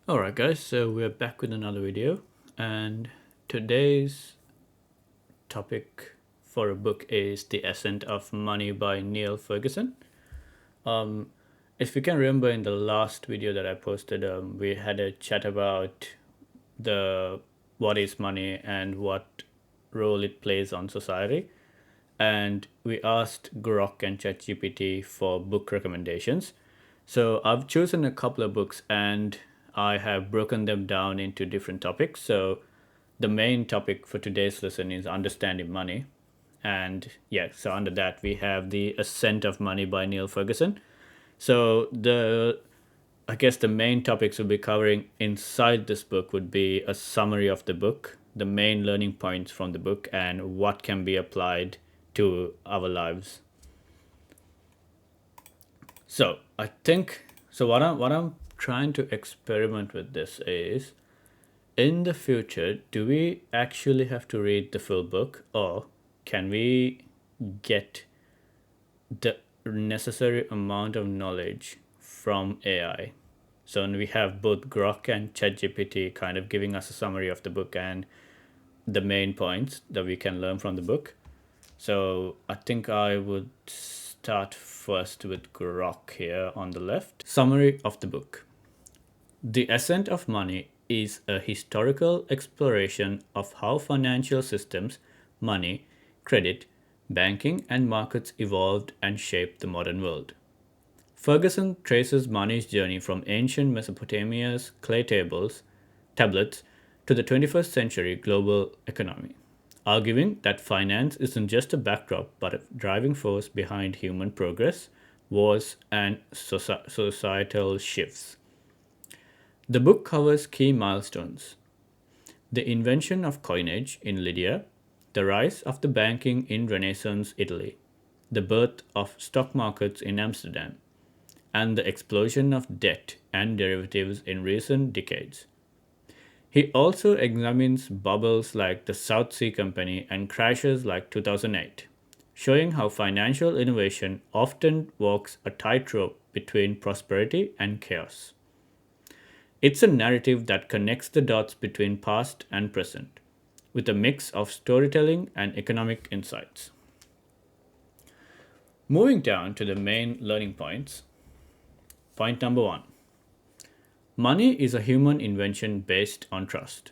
Alright guys, so we're back with another video, and today's topic for a book is The Ascent of Money by Niall Ferguson. Um, if you can remember in the last video that I posted, we had a chat about the what is money and what role it plays on society, and we asked Grok and ChatGPT for book recommendations. So I've chosen a couple of books and I have broken them down into different topics. So the main topic for today's lesson is understanding money. And yeah, so under that we have The Ascent of Money by Niall Ferguson. So I guess the main topics we'll be covering inside this book would be a summary of the book, the main learning points from the book, and what can be applied to our lives. So I think so. What I'm trying to experiment with this is, in the future, do we actually have to read the full book, or can we get the necessary amount of knowledge from AI? So we have both Grok and ChatGPT kind of giving us a summary of the book and the main points that we can learn from the book. So I think I would start first with Grok here on the left. Summary of the book. The Ascent of Money is a historical exploration of how financial systems, money, credit, banking, and markets evolved and shaped the modern world. Ferguson traces money's journey from ancient Mesopotamia's clay tablets to the 21st century global economy, arguing that finance isn't just a backdrop but a driving force behind human progress, wars, and societal shifts. The book covers key milestones: the invention of coinage in Lydia, the rise of the banking in Renaissance Italy, the birth of stock markets in Amsterdam, and the explosion of debt and derivatives in recent decades. He also examines bubbles like the South Sea Company and crashes like 2008, showing how financial innovation often walks a tightrope between prosperity and chaos. It's a narrative that connects the dots between past and present, with a mix of storytelling and economic insights. Moving down to the main learning points. Point number one: money is a human invention based on trust.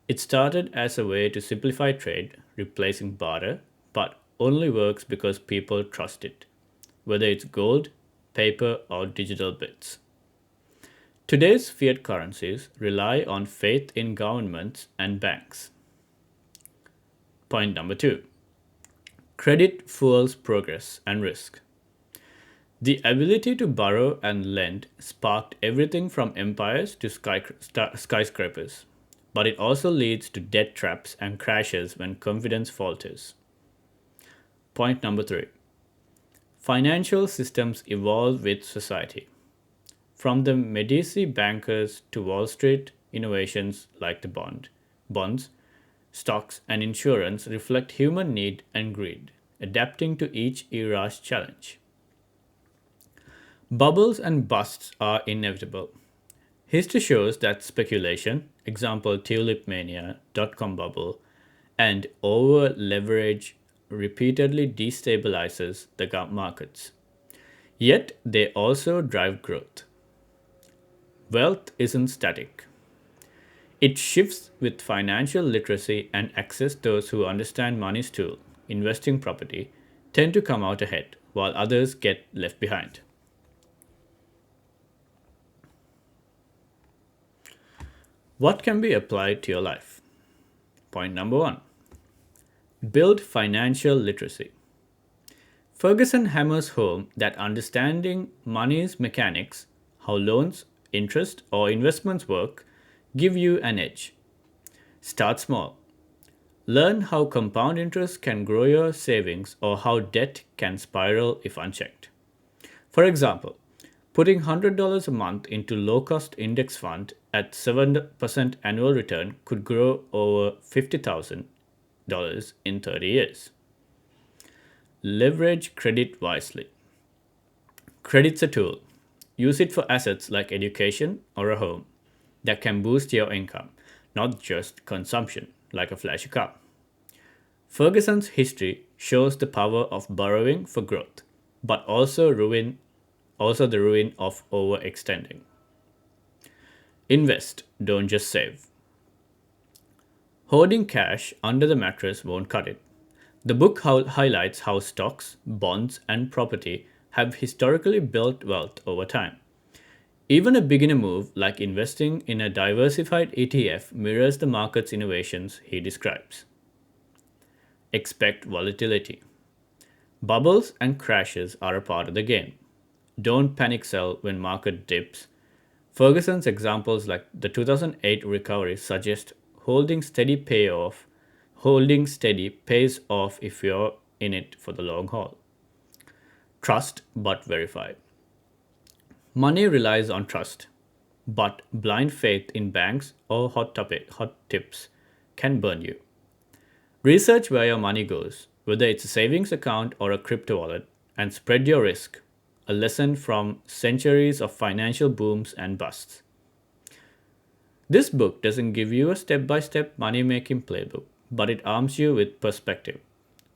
It started as a way to simplify trade, replacing barter, but only works because people trust it, whether it's gold, paper, or digital bits. Today's fiat currencies rely on faith in governments and banks. Point number two: credit fuels progress and risk. The ability to borrow and lend sparked everything from empires to skyscrapers, but it also leads to debt traps and crashes when confidence falters. Point number three: financial systems evolve with society. From the Medici bankers to Wall Street, innovations like bonds, stocks, and insurance reflect human need and greed, adapting to each era's challenge. Bubbles and busts are inevitable. History shows that speculation, example tulip mania, dot-com bubble, and over leverage repeatedly destabilizes the markets. Yet they also drive growth. Wealth isn't static. It shifts with financial literacy and access. Those who understand money's tool, investing property, tend to come out ahead, while others get left behind. What can be applied to your life? Point number one: build financial literacy. Ferguson hammers home that understanding money's mechanics, how loans, interest, or investments work, give you an edge. Start small. Learn how compound interest can grow your savings or how debt can spiral if unchecked. For example, putting $100 a month into low-cost index fund at 7% annual return could grow over $50,000 in 30 years. Leverage credit wisely. Credit's a tool. Use it for assets like education or a home that can boost your income, not just consumption like a flashy car. Ferguson's history shows the power of borrowing for growth, but also the ruin of overextending. Invest, don't just save. Hoarding cash under the mattress won't cut it. The book highlights how stocks, bonds, and property have historically built wealth over time. Even a beginner move like investing in a diversified ETF mirrors the market's innovations he describes. Expect volatility. Bubbles and crashes are a part of the game. Don't panic sell when market dips. Ferguson's examples like the 2008 recovery suggest holding steady pays off if you're in it for the long haul. Trust but verify. Money relies on trust, but blind faith in banks or hot tips can burn you. Research where your money goes, whether it's a savings account or a crypto wallet, and spread your risk. A lesson from centuries of financial booms and busts. This book doesn't give you a step by step money making playbook, but it arms you with perspective.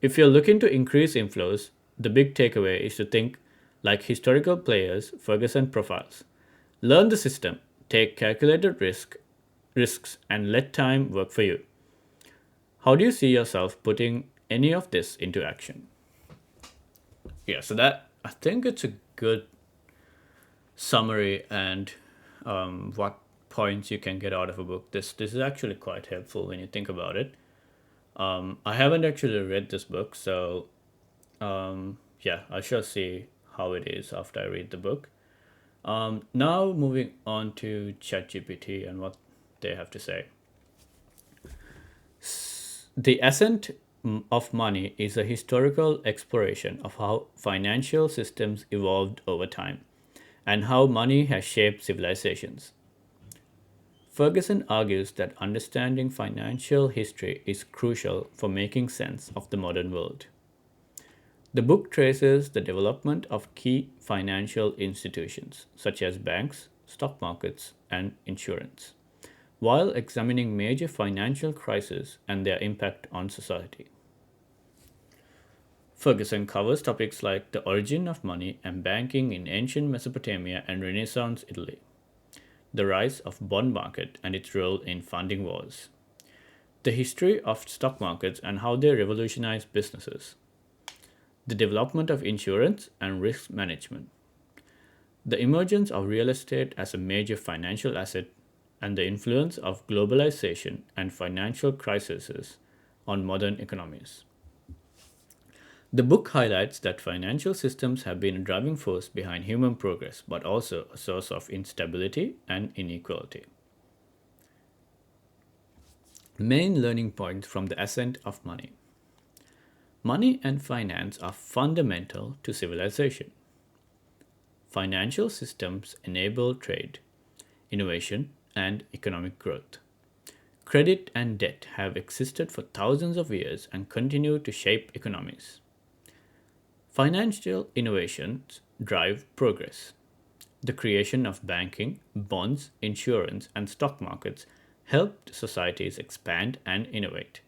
If you're looking to increase inflows, the big takeaway is to think like historical players Ferguson profiles. Learn the system, take calculated risks, and let time work for you. How do you see yourself putting any of this into action? Yeah, so that I think it's a good summary and what points you can get out of a book. This is actually quite helpful when you think about it. I haven't actually read this book, so yeah, I shall see how it is after I read the book. Now moving on to ChatGPT and what they have to say. The Ascent of Money is a historical exploration of how financial systems evolved over time and how money has shaped civilizations. Ferguson argues that understanding financial history is crucial for making sense of the modern world. The book traces the development of key financial institutions, such as banks, stock markets, and insurance, while examining major financial crises and their impact on society. Ferguson covers topics like the origin of money and banking in ancient Mesopotamia and Renaissance Italy, the rise of bond market and its role in funding wars, the history of stock markets and how they revolutionized businesses, the development of insurance and risk management, the emergence of real estate as a major financial asset, and the influence of globalization and financial crises on modern economies. The book highlights that financial systems have been a driving force behind human progress, but also a source of instability and inequality. Main learning points from the Ascent of Money. Money and finance are fundamental to civilization. Financial systems enable trade, innovation, and economic growth. Credit and debt have existed for thousands of years and continue to shape economies. Financial innovations drive progress. The creation of banking, bonds, insurance, and stock markets helped societies expand and innovate.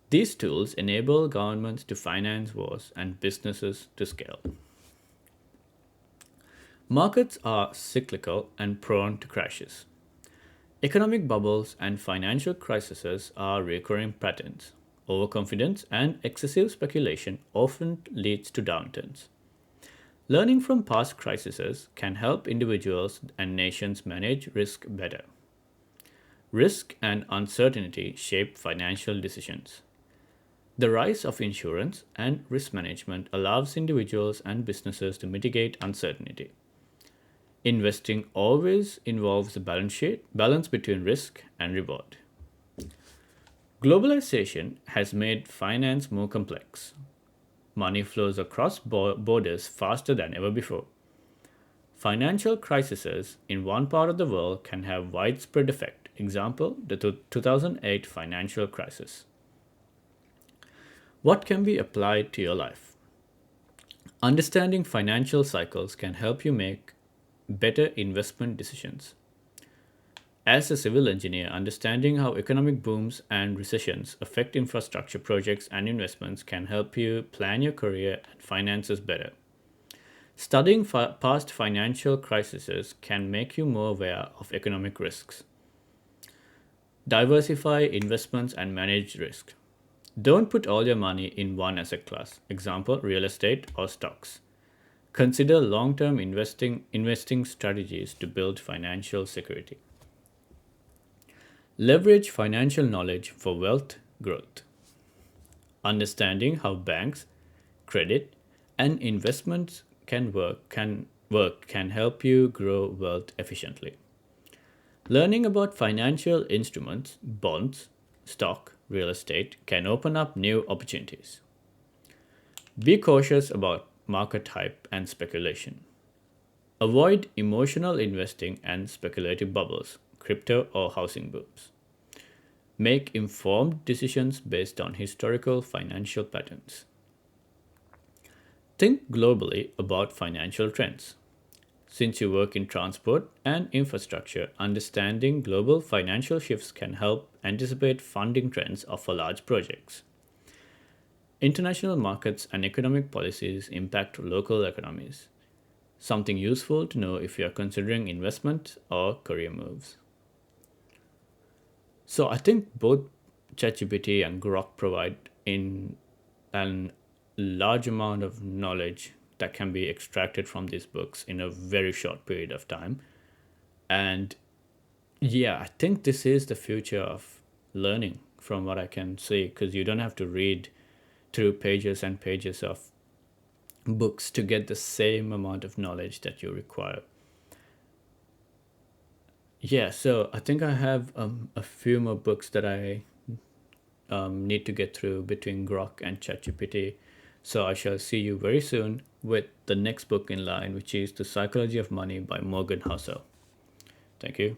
These tools enable governments to finance wars and businesses to scale. Markets are cyclical and prone to crashes. Economic bubbles and financial crises are recurring patterns. Overconfidence and excessive speculation often leads to downturns. Learning from past crises can help individuals and nations manage risk better. Risk and uncertainty shape financial decisions. The rise of insurance and risk management allows individuals and businesses to mitigate uncertainty. Investing always involves a balance between risk and reward. Globalization has made finance more complex. Money flows across borders faster than ever before. Financial crises in one part of the world can have widespread effect. Example, the 2008 financial crisis. What can be applied to your life? Understanding financial cycles can help you make better investment decisions. As a civil engineer, understanding how economic booms and recessions affect infrastructure projects and investments can help you plan your career and finances better. Studying past financial crises can make you more aware of economic risks. Diversify investments and manage risk. Don't put all your money in one asset class, example, real estate or stocks. Consider long-term investing strategies to build financial security. Leverage financial knowledge for wealth growth. Understanding how banks, credit, and investments can help you grow wealth efficiently. Learning about financial instruments, bonds, stock, real estate can open up new opportunities. Be cautious about market hype and speculation. Avoid emotional investing and speculative bubbles, crypto or housing booms. Make informed decisions based on historical financial patterns. Think globally about financial trends. Since you work in transport and infrastructure, understanding global financial shifts can help anticipate funding trends for large projects. International markets and economic policies impact local economies. Something useful to know if you are considering investment or career moves. So I think both ChatGPT and Grok provide in an large amount of knowledge that can be extracted from these books in a very short period of time. And yeah, I think this is the future of learning from what I can see, because you don't have to read through pages and pages of books to get the same amount of knowledge that you require. Yeah, so I think I have a few more books that I need to get through between Grok and ChatGPT. So I shall see you very soon with the next book in line, which is The Psychology of Money by Morgan Housel. Thank you.